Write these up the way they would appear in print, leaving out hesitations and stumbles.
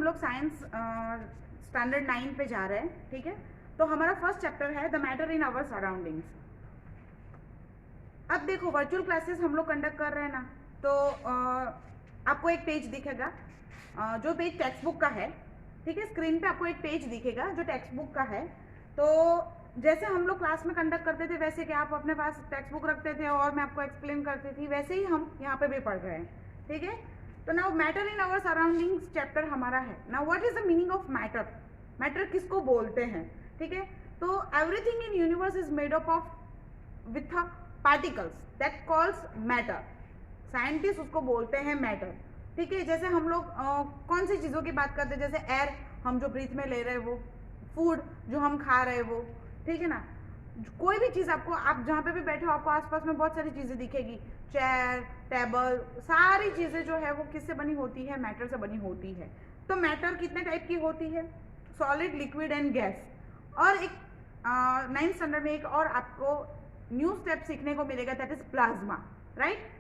हम लोग science standard 9 पे जा रहे हैं, ठीक है। तो हमारा फर्स्ट चैप्टर है the matter in our surroundings. अब देखो वर्चुअल क्लासेस हम लोग कंडक्ट कर रहे हैं ना, तो आपको एक पेज दिखेगा जो पेज टेक्स्ट बुक का है, ठीक है। स्क्रीन पे आपको एक पेज दिखेगा जो टेक्स्ट बुक का है। तो जैसे हम लोग क्लास में कंडक्ट करते थे वैसे कि आप अपने पास टेक्स्ट बुक रखते थे और मैं आपको एक्सप्लेन करती थी, वैसे ही हम यहाँ पे भी पढ़ रहे हैं, ठीक है। तो now matter in our surroundings chapter हमारा है। Now what is the meaning of matter? Matter किसको बोलते हैं, ठीक है। तो everything in universe is made up of with particles that calls matter. Scientist उसको बोलते हैं मैटर, ठीक है। जैसे हम लोग कौन सी चीज़ों की बात करते हैं, जैसे एयर हम जो ब्रीथ में ले रहे हैं वो, फूड जो हम खा रहे हैं वो, ठीक है ना। कोई भी चीज़ आपको, आप जहाँ पे भी बैठे हो आपको आसपास में बहुत सारी चीज़ें दिखेगी, चेयर, टेबल, सारी चीज़ें जो है वो किससे बनी होती है? मैटर से बनी होती है। तो मैटर कितने टाइप की होती है? Solid, liquid and gas. और एक 9th स्टैंडर्ड में एक और आपको न्यू स्टेप सीखने को मिलेगा, दैट इज प्लाज्मा, राइट।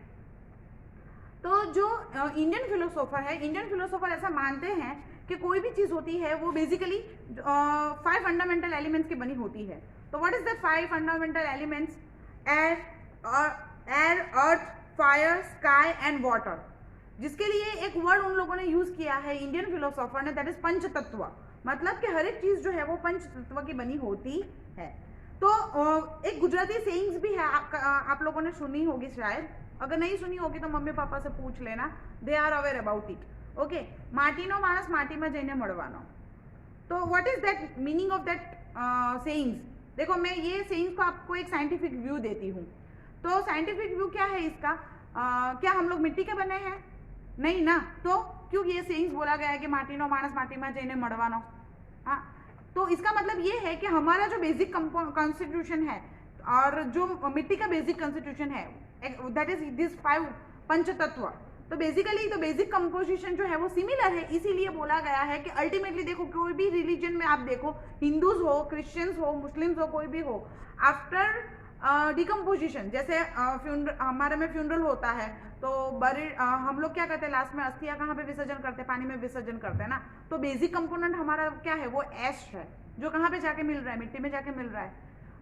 तो जो इंडियन फिलोसोफर है, इंडियन फिलोसोफर ऐसा मानते हैं कि कोई भी चीज़ होती है वो बेसिकली 5 फंडामेंटल एलिमेंट्स की बनी होती है। तो what is the 5 fundamental elements? Air, earth, fire, sky and water. जिसके लिए एक वर्ड उन लोगों ने यूज किया है इंडियन फिलोसोफर ने, दैट इज पंचतत्व। मतलब कि हर एक चीज जो है वो पंचतत्व की बनी होती है। तो एक गुजराती सेइंग्स भी है, आप लोगों ने सुनी होगी शायद, अगर नहीं सुनी होगी तो मम्मी पापा से पूछ लेना, they are aware about it, okay. माटीनो माणस माटीमां जईने मळवानो। तो what is that meaning of that sayings? देखो मैं ये सेइंग्स को आपको एक साइंटिफिक व्यू देती हूँ। तो साइंटिफिक व्यू क्या है इसका? क्या हम लोग मिट्टी के बने हैं? नहीं ना। तो क्यों ये सेइंग्स बोला गया है कि माटीनो माणस माटीमां जईने मळवानो? हाँ, तो इसका मतलब ये है कि हमारा जो बेसिक कॉन्स्टिट्यूशन है और जो मिट्टी का बेसिक कॉन्स्टिट्यूशन है, दैट इज दिस 5 पंचतत्व। तो बेसिकली तो बेसिक कंपोजिशन जो है वो सिमिलर है, इसीलिए बोला गया है कि अल्टीमेटली देखो कोई भी रिलीजन में आप देखो, हिंदूज हो, क्रिश्चियंस हो, मुस्लिम्स हो, कोई भी हो, आफ्टर डिकम्पोजिशन, जैसे हमारे में फ्यूनरल होता है तो हम लोग क्या करते हैं, लास्ट में अस्थियां कहाँ पे विसर्जन करते हैं? पानी में विसर्जन करते हैं ना। तो बेसिक कंपोनेंट हमारा क्या है? वो ऐश है, जो कहाँ पे जाके मिल रहा है? मिट्टी में जाके मिल रहा है।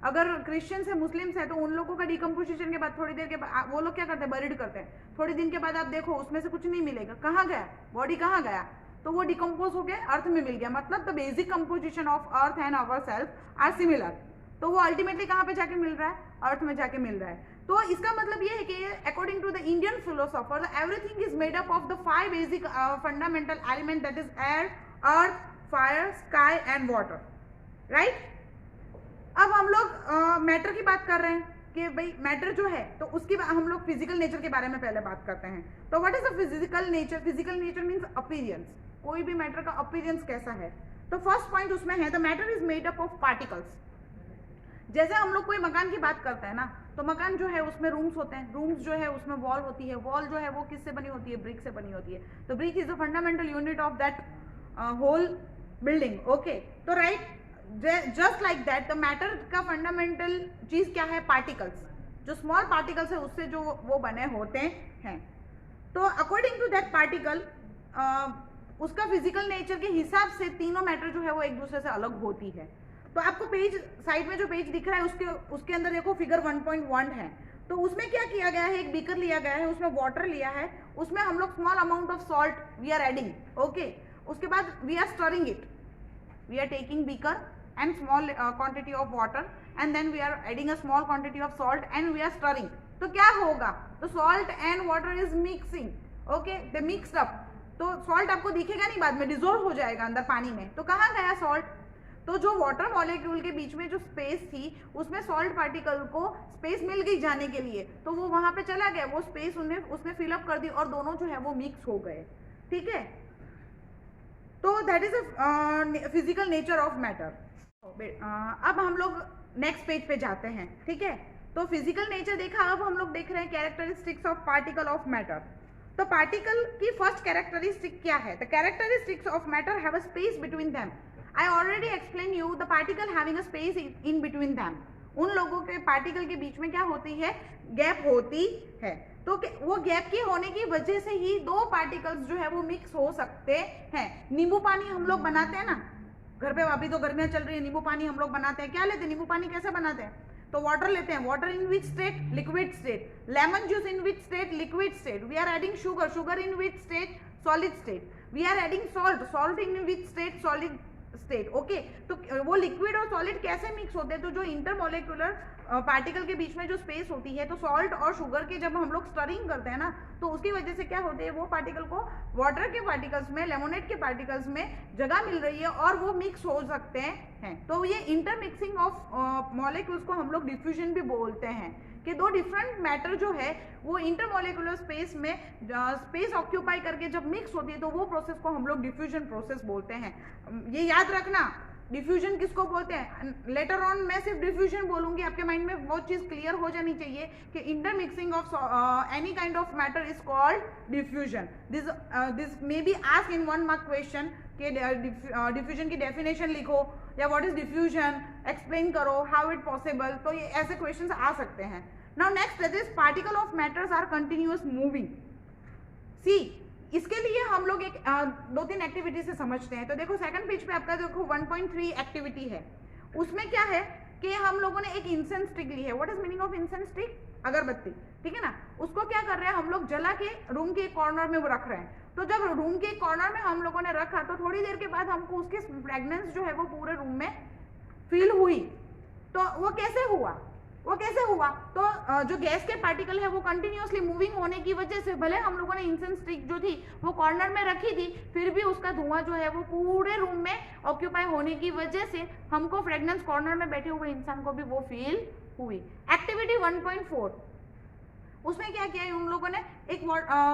अगर क्रिश्चियंस है, मुस्लिम्स है, तो उन लोगों का डिकम्पोजिशन के बाद थोड़ी देर के बाद वो लोग क्या करते हैं? बरीड करते हैं। थोड़ी दिन के बाद आप देखो उसमें से कुछ नहीं मिलेगा, कहाँ गया? बॉडी कहाँ गया? तो वो डिकम्पोज हो गया, अर्थ में मिल गया। मतलब the basic composition of earth and our self are similar. तो वो अल्टीमेटली कहाँ पे जाके मिल रहा है? अर्थ में जाके मिल रहा है। तो इसका मतलब ये है कि according to the Indian philosopher, everything is made up of the 5 basic fundamental element, that is air, earth, fire, sky and water, right. अब हम लोग मैटर की बात कर रहे हैं कि भाई मैटर जो है, तो उसकी हम लोग फिजिकल नेचर के बारे में पहले बात करते हैं। तो what is the physical nature? Physical nature means appearance. कोई भी मैटर का अपीयरेंस कैसा है? तो फर्स्ट पॉइंट उसमें है the matter is made up of particles. जैसे हम लोग कोई मकान की बात करते हैं ना, तो मकान जो है उसमें रूम्स होते हैं, रूम्स जो है उसमें वॉल होती है, वॉल जो है वो किससे बनी होती है? ब्रिक से बनी होती है। तो brick is the fundamental unit of that whole building, okay. तो right, just like that the matter का फंडामेंटल चीज क्या है? पार्टिकल्स। जो स्मॉल पार्टिकल्स है उससे जो वो बने होते हैं। तो अकॉर्डिंग टू दैट पार्टिकल, उसका फिजिकल नेचर के हिसाब से तीनों मैटर जो है वो एक दूसरे से अलग होती है। तो आपको पेज साइड में जो पेज दिख रहा है उसके अंदर देखो फिगर 1.1 है। तो उसमें क्या किया गया है? एक बीकर लिया गया है, उसमें वाटर लिया है, उसमें हम लोग small amount of salt we are adding, okay. उसके बाद we are stirring it, we are taking beaker and small quantity of water and then we are adding a small quantity of salt and we are stirring. तो क्या होगा? तो salt and water is mixing, okay, they mixed up. तो salt आपको दिखेगा नहीं, बाद में डिजोल्व हो जाएगा अंदर पानी में। तो कहाँ गया salt? तो जो वाटर मॉलिक्यूल के बीच में जो स्पेस थी उसमें सॉल्ट पार्टिकल को स्पेस मिल गई जाने के लिए, तो वो वहां पे चला गया, वो स्पेस उसने फिलअप कर दी और दोनों जो है वो मिक्स हो गए, ठीक है। तो that is a physical nature of matter. अब हम लोग नेक्स्ट पेज पे जाते हैं, ठीक है। तो फिजिकल नेचर देखा, अब हम लोग देख रहे हैं characteristics of particle of matter. तो पार्टिकल की फर्स्ट कैरेक्टरिस्टिक क्या है? The characteristics of matter have a space between them. I already explained you the particle having a space in between them. उन लोगों के पार्टिकल के बीच में क्या होती है, गैप होती है। तो वो गैप की होने की वजह से ही दो पार्टिकल्स जो है वो मिक्स हो सकते हैं। नींबू पानी हम लोग बनाते हैं ना घर पे, अभी तो गर्मियां चल रही है, नींबू पानी हम लोग बनाते हैं, क्या लेते हैं, नींबू पानी कैसे बनाते हैं, तो वाटर लेते हैं, water in which state, liquid state, lemon juice in which state, liquid state, we are adding sugar, sugar in which state, solid state, we are adding salt, salt in which state, solid state. Okay, तो वो liquid और solid कैसे mix होते हैं, तो जो intermolecular particle के बीच में जो स्पेस होती है, तो सॉल्ट और शुगर के जब हम लोग स्टरिंग करते हैं ना, तो उसकी वजह से क्या होती है, वो पार्टिकल को वाटर के पार्टिकल्स में, लेमोनेड के पार्टिकल्स में जगह मिल रही है और वो मिक्स हो सकते हैं। तो ये इंटरमिक्सिंग ऑफ मॉलिक्यूल्स को हम लोग डिफ्यूजन भी बोलते हैं, कि दो डिफरेंट मैटर जो है वो इंटरमोलिकुलर स्पेस में स्पेस ऑक्यूपाई करके जब मिक्स होती है, तो वो प्रोसेस को हम लोग डिफ्यूजन प्रोसेस बोलते हैं। ये याद रखना, डिफ्यूजन किसको बोलते हैं, लेटर ऑन मैं सिर्फ डिफ्यूजन बोलूंगी, आपके माइंड में वो चीज क्लियर हो जानी चाहिए कि intermixing of any kind of matter is called diffusion. This may be asked in 1 mark question कि डिफ्यूजन की डेफिनेशन लिखो या व्हाट इज डिफ्यूजन, एक्सप्लेन करो, हाउ इट पॉसिबल, तो ये ऐसे क्वेश्चंस आ सकते हैं। Now next that is particle of matters are continuous moving. See, इसके लिए हम लोग एक 2-3 एक्टिविटी से समझते हैं। तो देखो सेकंड पेज पे आपका देखो 1.3 एक्टिविटी है, उसमें क्या है कि हम लोगों ने एक इंसेंस स्टिक ली है। What is meaning of incense stick, अगरबत्ती, ठीक है ना, उसको क्या कर रहे हैं हम लोग, जला के रूम के एक कॉर्नर में वो रख रहे हैं। तो जब रूम के कॉर्नर में हम लोगों ने रखा, तो थोड़ी देर के बाद हमको उसकी फ्रेगनेंस जो है वो पूरे रूम में फील हुई। तो वो कैसे हुआ, तो जो गैस के पार्टिकल है वो कंटिन्यूअसली मूविंग होने की वजह से, भले हम लोगों ने इंसेंस स्टिक जो थी वो कॉर्नर में रखी थी, फिर भी उसका धुआं जो है वो पूरे रूम में ऑक्यूपाई होने की वजह से हमको फ्रेगनेंस कॉर्नर में बैठे हुए इंसान को भी वो फील हुई। एक्टिविटी 1.4, उसमें क्या किया है उन लोगों ने, एक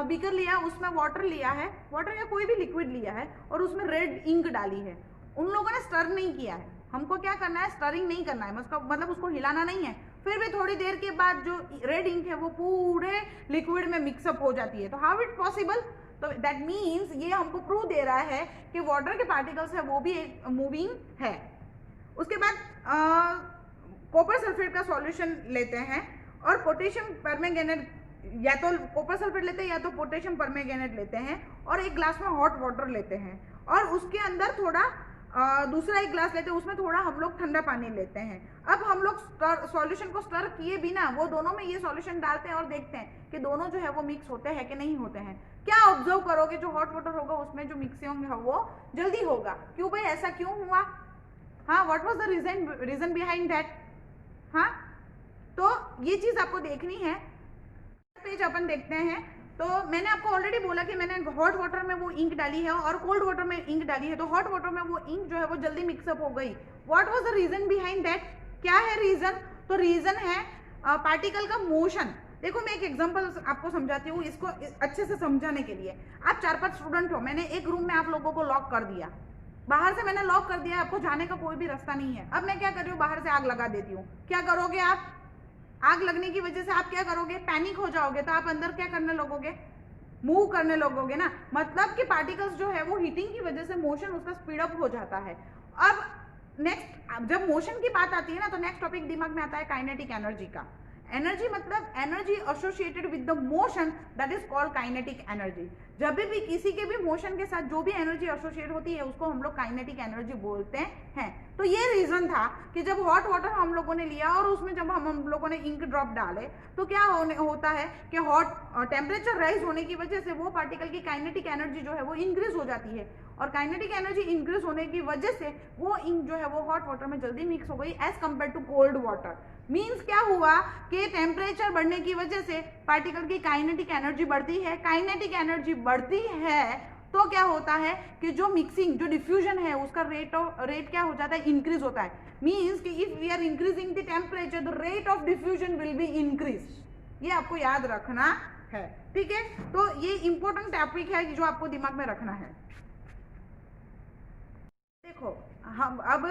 बीकर लिया, उसमें वाटर लिया है, वाटर या कोई भी लिक्विड लिया है, और उसमें रेड इंक डाली है। उन लोगों ने स्टर नहीं किया है, हमको क्या करना है, स्टरिंग नहीं करना है, मतलब उसको हिलाना नहीं है। फिर भी थोड़ी देर के बाद जो रेड इंक है वो पूरे लिक्विड में मिक्सअप हो जाती है। तो हाउ इट पॉसिबल, तो दैट मीन्स ये हमको प्रूव दे रहा है कि वाटर के पार्टिकल्स है वो भी एक मूविंग है। उसके बाद कॉपर सल्फेट का सॉल्यूशन लेते हैं और पोटेशियम परमैंगनेट, या तो कॉपर सल्फेट लेते हैं या तो पोटेशियम परमैंगनेट लेते हैं, और एक ग्लास में हॉट वाटर लेते हैं, और उसके अंदर थोड़ा दूसरा एक ग्लास लेते हैं, उसमें थोड़ा हम लोग ठंडा पानी लेते हैं। अब हम लोग सॉल्यूशन को स्टर किए बिना वो दोनों में ये सॉल्यूशन डालते हैं और देखते हैं कि दोनों जो है वो मिक्स होते हैं कि नहीं होते हैं। क्या ऑब्जर्व करोगे, जो हॉट वाटर होगा उसमें जो मिक्सिंग है वो जल्दी होगा। क्यों भाई, ऐसा क्यों हुआ, हाँ, what was the reason behind that. हाँ, तो ये चीज आपको देखनी है। पेज अपन देखते हैं, तो मैंने आपको ऑलरेडी बोला कि मैंने हॉट वाटर में वो इंक डाली है और कोल्ड वाटर में इंक डाली है, तो हॉट वाटर में वो इंक जो है वो जल्दी मिक्सअप हो गई। What was the reason behind that, क्या है रीजन, तो रीजन है पार्टिकल का मोशन। देखो मैं एक एग्जांपल आपको समझाती हूँ, इसको अच्छे से समझाने के लिए। आप 4-5 स्टूडेंट हो, मैंने एक रूम में आप लोगों को लॉक कर दिया, बाहर से मैंने लॉक कर दिया, आपको जाने का कोई भी रास्ता नहीं है। अब मैं क्या कर रही हूँ, बाहर से आग लगा देती हूँ, क्या करोगे आप, आग लगने की वजह से आप क्या करोगे, पैनिक हो जाओगे, तो आप अंदर क्या करने लगोगे, मूव करने लगोगे ना, मतलब कि पार्टिकल्स जो है वो हीटिंग की वजह से मोशन उसका स्पीड अप हो जाता है। अब नेक्स्ट, जब मोशन की बात आती है ना, तो नेक्स्ट टॉपिक दिमाग में आता है काइनेटिक एनर्जी का। एनर्जी मतलब energy associated with the motion, that is called kinetic energy. जब भी किसी के भी मोशन के साथ जो भी एनर्जी एसोसिएट होती है उसको हम लोग काइनेटिक एनर्जी बोलते हैं। तो ये रीजन था कि जब हॉट वाटर हम लोगों ने लिया और उसमें जब हम लोगों ने इंक ड्रॉप डाले, तो क्या होता है कि हॉट टेम्परेचर राइज होने की वजह से वो पार्टिकल की काइनेटिक एनर्जी जो है वो इंक्रीज हो जाती है, और काइनेटिक एनर्जी इंक्रीज होने की वजह से वो इंक जो है वो हॉट वाटर में जल्दी मिक्स हो गई as compare to cold water. Means क्या हुआ कि टेम्परेचर बढ़ने की वजह से पार्टिकल की काइनेटिक एनर्जी बढ़ती है। काइनेटिक एनर्जी बढ़ती है तो क्या होता है कि जो मिक्सिंग, जो डिफ्यूजन है उसका रेट क्या हो जाता है, इंक्रीज होता है। मीन्स कि if we are increasing the temperature, the rate of diffusion will be increase. ये आपको याद रखना है, ठीक है। तो ये इंपॉर्टेंट टॉपिक है जो आपको दिमाग में रखना है। देखो हम अब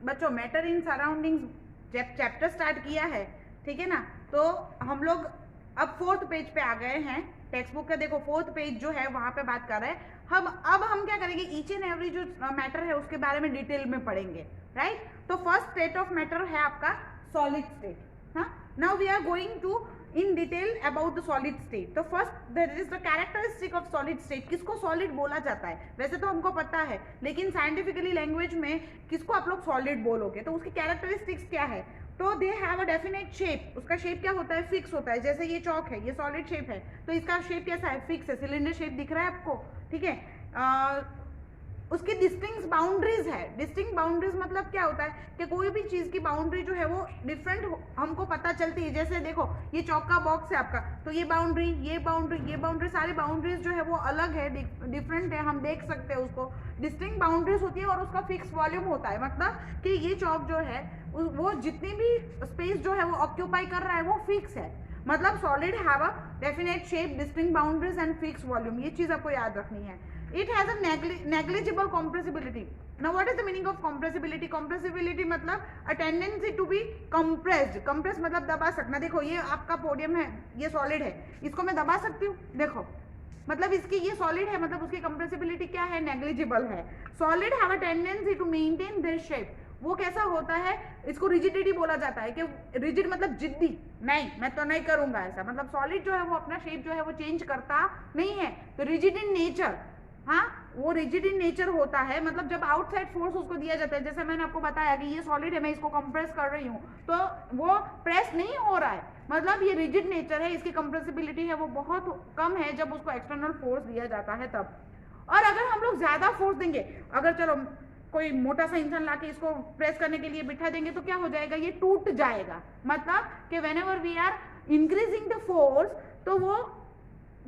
बच्चों matter in surroundings chapter start किया है, ठीक है ना। तो हम लोग अब 4th पेज पे आ गए हैं टेक्स्ट बुक का। देखो 4th पेज जो है वहां पे बात कर रहे हैं अब हम क्या करेंगे, ईच एंड एवरी जो मैटर है उसके बारे में डिटेल में पढ़ेंगे, राइट। तो फर्स्ट स्टेट ऑफ मैटर है आपका सॉलिड स्टेट। हाँ, now we are going to in detail about the solid state. तो first there is the characteristic of solid state. किसको सॉलिड बोला जाता है? वैसे तो हमको पता है, लेकिन साइंटिफिकली लैंग्वेज में किसको आप लोग सॉलिड बोलोगे? तो उसकी कैरेक्टरिस्टिक्स क्या है? तो they have a definite shape. उसका शेप क्या होता है? फिक्स होता है। जैसे ये चौक है, ये सॉलिड शेप है, तो इसका शेप कैसा है? फिक्स है, सिलेंडर शेप दिख रहा है आपको, ठीक है। उसकी डिस्टिंक्ट बाउंड्रीज है। डिस्टिंक्ट बाउंड्रीज मतलब क्या होता है कि कोई भी चीज की बाउंड्री जो है वो डिफरेंट हमको पता चलती है। जैसे देखो, ये चौक का बॉक्स है आपका, तो ये बाउंड्री, ये बाउंड्री, ये बाउंड्री, सारी बाउंड्रीज जो है वो अलग है, डिफरेंट है, हम देख सकते हैं उसको। डिस्टिंक्ट बाउंड्रीज होती है और उसका फिक्स वॉल्यूम होता है। मतलब कि ये चौक जो है वो जितनी भी स्पेस जो है वो ऑक्यूपाई कर रहा है वो फिक्स है। मतलब solid have a definite shape, distinct boundaries and fix volume. ये चीज आपको याद रखनी है। It has a negligible compressibility. Now what is the meaning of compressibility? Compressibility मतलब a tendency to be compressed. Compress मतलब दबा सकना। देखो, ये आपका पोडियम है, ये सॉलिड है, इसको मैं दबा सकती हूँ। देखो, मतलब इसकी ये सॉलिड है, मतलब उसकी कंप्रेसिबिलिटी क्या है? नेग्लिजिबल है। Solid have a tendency to maintain their shape. वो कैसा होता है? इसको रिजिडिटी बोला जाता है कि रिजिड मतलब जिद्दी, नहीं मैं तो नहीं करूंगा ऐसा। मतलब सॉलिड जो है वो अपना शेप जो है वो चेंज करता नहीं है। तो रिजिड इन नेचर, हाँ, वो रिजिड इन नेचर होता है। मतलब जब आउटसाइड फोर्स उसको दिया जाता है, जैसे मैंने आपको बताया कि ये सॉलिड है, मैं इसको कंप्रेस कर रही हूँ, तो वो प्रेस नहीं हो रहा है, मतलब ये रिजिड नेचर है। इसकी कंप्रेसिबिलिटी है वो बहुत कम है जब उसको एक्सटर्नल फोर्स दिया जाता है तब। और अगर हम लोग ज्यादा फोर्स देंगे, अगर चलो कोई मोटा सा इंसान लाके इसको प्रेस करने के लिए बिठा देंगे, तो क्या हो जाएगा? ये टूट जाएगा। मतलब कि whenever we are increasing the force, तो वो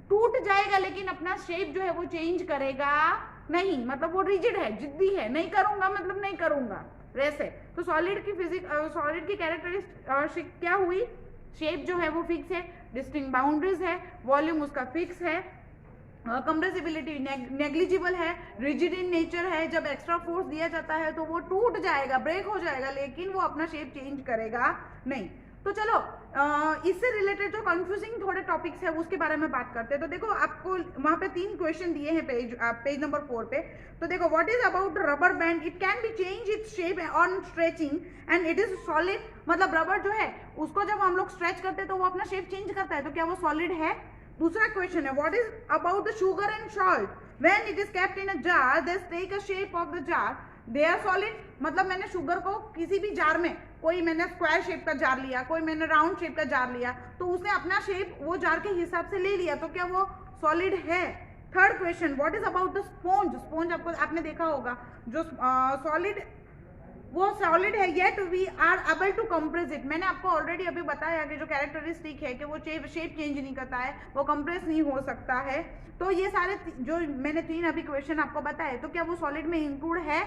टूट जाएगा, लेकिन अपना शेप जो है वो चेंज करेगा नहीं। मतलब वो रिजिड है, जिद्दी है, नहीं करूंगा मतलब नहीं करूंगा, वैसे। तो सॉलिड की सॉलिड की कैरेक्टरिस्टिक क्या हुई? शेप जो है वो फिक्स है, डिस्टिंक्ट बाउंड्रीज है, वॉल्यूम उसका फिक्स है, कंप्रेसिबिलिटी नेग्लिजिबल है, रिजिड इन नेचर है। जब एक्स्ट्रा फोर्स दिया जाता है तो वो टूट जाएगा, ब्रेक हो जाएगा, लेकिन वो अपना शेप चेंज करेगा नहीं। तो चलो इससे रिलेटेड जो कंफ्यूजिंग थोड़े टॉपिक्स है उसके बारे में बात करते हैं। तो देखो, आपको वहां पे 3 क्वेश्चन दिए हैं पेज नंबर 4 पे। तो देखो, what is about rubber band? It can be change its shape on stretching and it is solid. मतलब रबर जो है उसको जब हम लोग स्ट्रेच करते हैं तो वो अपना शेप चेंज करता है, तो क्या वो सॉलिड है? दूसरा क्वेश्चन है, what is about the sugar and salt? When it is kept in a jar they take a shape of the jar, they are solid. मतलब मैंने शुगर को किसी भी जार में, कोई मैंने स्क्वायर शेप का जार लिया, कोई मैंने राउंड शेप का जार लिया, तो उसने अपना शेप वो जार के हिसाब से ले लिया, तो क्या वो सॉलिड है? Third question, what is about the sponge? Sponge आपने देखा होगा, जो सॉलिड, वो सॉलिड है, yet we are able to compress it. मैंने आपको ऑलरेडी अभी बताया कि जो कैरेक्टरिस्टिक है कि वो शेप चेंज नहीं करता है, वो कंप्रेस नहीं हो सकता है। तो ये सारे जो मैंने 3 अभी क्वेश्चन आपको बताए, तो क्या वो सॉलिड में इंक्लूड है?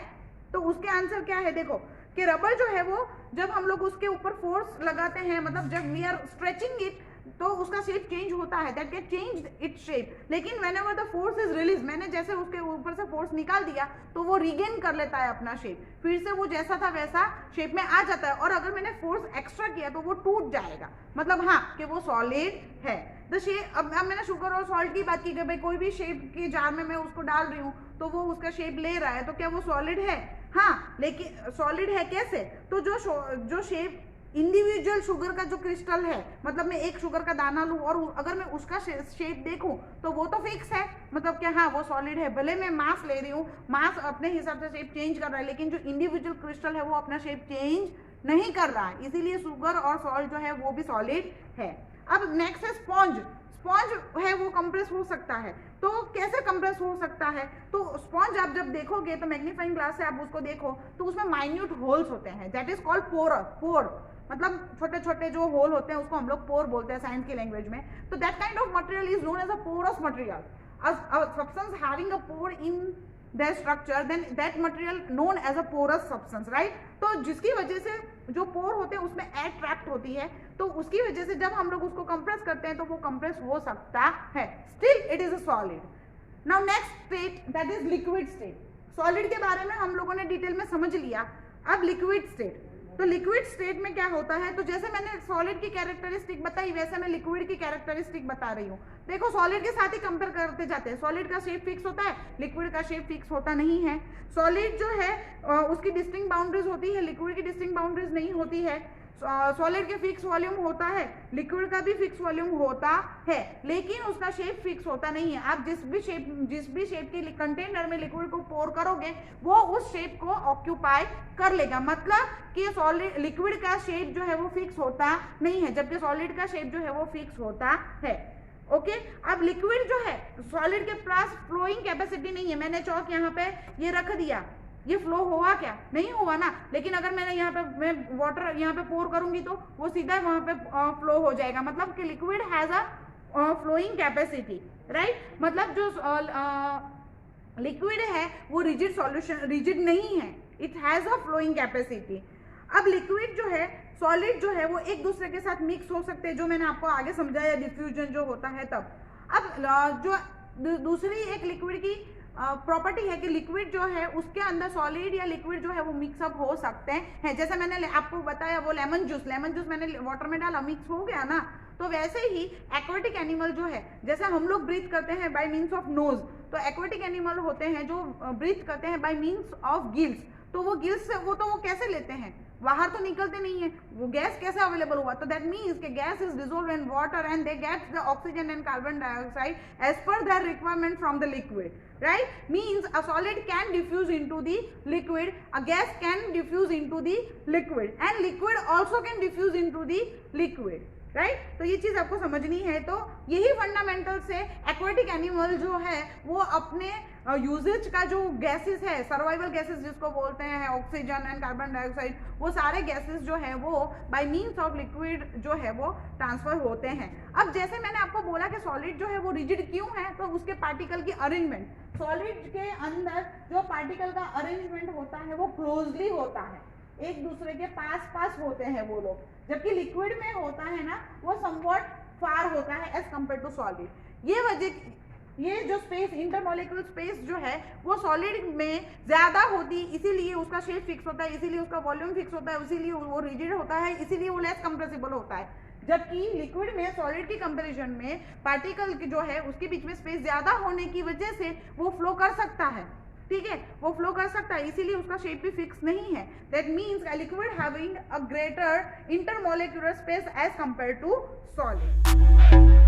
तो उसके आंसर क्या है? देखो कि रबर जो है वो जब हम लोग उसके ऊपर फोर्स लगाते हैं, मतलब जब वी आर स्ट्रेचिंग इट, तो उसका शेप चेंज होता है, that get change its shape. लेकिन whenever the force is release, मैंने जैसे उसके ऊपर से फोर्स निकाल दिया तो वो रिगेन कर लेता है अपना शेप, फिर से वो जैसा था वैसा शेप में आ जाता है। और अगर मैंने फोर्स एक्स्ट्रा किया तो वो टूट जाएगा। मतलब हाँ कि वो सॉलिड है। द शेप, अब मैंने शुगर और सॉल्ट की बात की कि भाई कोई भी शेप के जार में मैं उसको डाल रही हूँ तो वो उसका शेप ले रहा है, तो क्या वो सॉलिड है? हाँ, लेकिन सॉलिड है कैसे? तो जो शेप इंडिविजुअल शुगर का जो क्रिस्टल है, मतलब मैं एक शुगर का दाना लूं और अगर मैं उसका शेप देखूं तो वो तो फिक्स है, मतलब क्या हाँ वो सॉलिड है। भले मैं मास ले रही हूँ, मास अपने हिसाब से शेप चेंज कर रहा है, लेकिन जो इंडिविजुअल क्रिस्टल है वो अपना शेप चेंज नहीं कर रहा है, इसीलिए शुगर और सॉल्ट जो है वो भी सॉलिड है। अब नेक्स्ट है स्पॉन्ज। स्पॉन्ज है वो कंप्रेस हो सकता है, तो कैसे कंप्रेस हो सकता है? तो स्पॉन्ज आप जब देखोगे तो मैग्नीफाइंग ग्लास से आप उसको देखो तो उसमें माइन्यूट होल्स होते हैं, दैट इज कॉल्ड पोर। मतलब छोटे छोटे जो होल होते हैं उसको हम लोग पोर बोलते हैं साइंस की लैंग्वेज में। तो that kind of material is known as a porous material, a substance having a pore in their structure, then that material known as a porous substance, right? तो जिसकी वजह से जो पोर होते हैं उसमें एयर ट्रैप्ड होती है, तो उसकी वजह से जब हम लोग उसको कंप्रेस करते हैं तो वो कंप्रेस हो सकता है, still it is a solid. Now next state that is liquid state. Solid के बारे में हम लोगों ने डिटेल में समझ लिया, अब लिक्विड स्टेट। तो लिक्विड स्टेट में क्या होता है? तो जैसे मैंने सॉलिड की कैरेक्टरिस्टिक बताई वैसे मैं लिक्विड की कैरेक्टरिस्टिक बता रही हूँ। देखो सॉलिड के साथ ही कंपेयर करते जाते हैं, सॉलिड का शेप फिक्स होता है, लिक्विड का शेप फिक्स होता नहीं है। सॉलिड जो है उसकी डिस्टिंक्ट बाउंड्रीज होती है, लिक्विड की डिस्टिंक्ट बाउंड्रीज नहीं होती है। सॉलिड के फिक्स वॉल्यूम होता है, लिक्विड का भी फिक्स वॉल्यूम होता है, लेकिन उसका शेप फिक्स होता नहीं है। आप जिस भी शेप के कंटेनर में लिक्विड को पोर करोगे वो उस शेप को ऑक्यूपाई कर लेगा। मतलब कि सॉलिड लिक्विड का शेप जो है वो फिक्स होता नहीं है, जबकि सॉलिड का शेप जो है वो फिक्स होता है। ओके, अब लिक्विड जो है सॉलिड के पास फ्लोइंग कैपेसिटी नहीं है। मैंने चौक यहाँ पे ये रख दिया, ये फ्लो हुआ क्या? नहीं हुआ ना। लेकिन अगर मैंने यहाँ पे मैं वाटर यहाँ पे पोर करूंगी तो वो सीधा वहां पे फ्लो हो जाएगा। मतलब कि liquid has a flowing capacity, right. मतलब जो लिक्विड है वो रिजिड सॉल्यूशन रिजिड नहीं है, it has a flowing capacity. अब लिक्विड जो है सॉलिड जो है वो एक दूसरे के साथ मिक्स हो सकते हैं, जो मैंने आपको आगे समझाया डिफ्यूजन जो होता है तब। अब जो दूसरी एक लिक्विड की प्रॉपर्टी है कि लिक्विड जो है उसके अंदर सॉलिड या लिक्विड जो है वो मिक्सअप हो सकते हैं। जैसे मैंने आपको बताया वो लेमन जूस मैंने वाटर में डाला, मिक्स हो गया ना। तो वैसे ही एक्वेटिक एनिमल जो है, जैसे हम लोग ब्रीथ करते हैं बाय मीन्स ऑफ नोज, तो एक्वेटिक एनिमल होते हैं जो ब्रीथ करते हैं बाय मीन्स ऑफ गिल्स। तो वो गिल्स से वो कैसे लेते हैं, बाहर तो निकलते नहीं है, वो गैस कैसे अवेलेबल हुआ? तो दैट मीन्स के gas is dissolved in water and they get the oxygen and carbon dioxide as per their requirement from the liquid, right? Means a solid can diffuse into the liquid, a gas can diffuse into the liquid, and liquid also can diffuse into the liquid, right? तो ये चीज आपको समझनी है। तो यही fundamental से aquatic animal जो है वो अपने यूजेज का जो गैसेस है, सर्वाइवल गैसेस जिसको बोलते हैं, ऑक्सीजन एंड कार्बन डाइऑक्साइड, वो सारे गैसेस जो है वो बाय मीन्स ऑफ लिक्विड जो है वो ट्रांसफर होते हैं। अब जैसे मैंने आपको बोला कि सॉलिड जो है वो रिजिड क्यों है, तो उसके पार्टिकल की अरेंजमेंट, सॉलिड के अंदर जो पार्टिकल का अरेंजमेंट होता है वो क्लोजली होता है, एक दूसरे के पास होते हैं वो लोग, जबकि लिक्विड में होता है ना वो समवॉट फार होता है एज कंपेयर टू सॉलिड। ये जो स्पेस, इंटरमॉलिक्यूलर स्पेस जो है वो सॉलिड में ज्यादा होती, इसीलिए उसका शेप फिक्स होता है, इसीलिए उसका वॉल्यूम फिक्स होता है, इसीलिए वो रिजिड होता है, इसीलिए वो लेस कंप्रेसिबल होता है। जबकि लिक्विड में सॉलिड की कंपैरिजन में पार्टिकल की जो है उसके बीच में स्पेस ज्यादा होने की वजह से वो फ्लो कर सकता है, ठीक है, वो फ्लो कर सकता है, इसीलिए उसका शेप भी फिक्स नहीं है। That means a liquid having a greater intermolecular space as compare to solid.